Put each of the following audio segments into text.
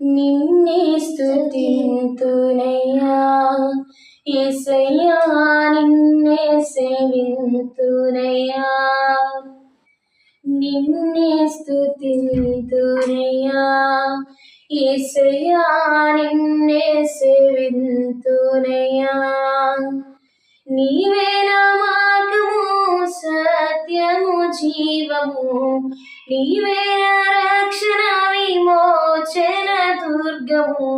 నిన్నే స్తుతింతునయ్యా యేసయ్యా, నిన్నే సేవింతునయ్యా, నిన్నే స్తుతింతునయ్యా యేసయ్యా, నిన్నే సేవింతునయ్యా. నీవే నా మార్గము, సత్యము, జీవము, నీవే నా రక్షణ, విమోచన దుర్గము.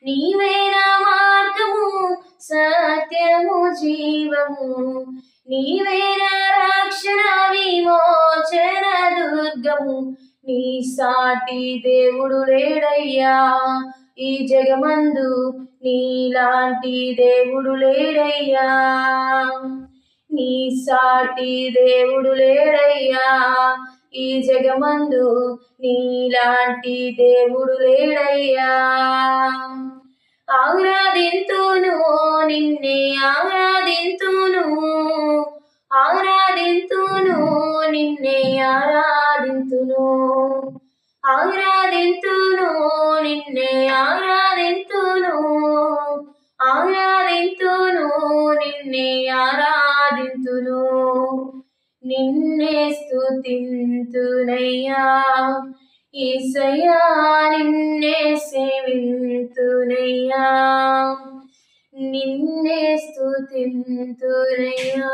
నీవే నా మార్గము, సత్యము, జీవము, నీవే నా రక్షణ, విమోచన దుర్గము. నీ సాటి దేవుడు లేడయ్యా ఈ జగమందు, నీలాంటి దేవుడు లేడయ్యా. నీ సాటి దేవుడు లేడయ్యా ఈ జగమందు, నీలాంటి దేవుడు లేడయ్యా. ఆరాధింతును నిన్నే, ఆరాధింతును, ఆరాధింతును నిన్నే, ఆరాధింతును, ఆరాధింతును నిన్నే, ఆరాధింతును, ఆరాధింతును నిన్నే, ఆరాధింతును. నిన్నే స్తుతింతునయ్యా యేసయ్యా, నిన్నే సేవింతునయ్యా, నిన్నే స్తుతింతునయ్యా.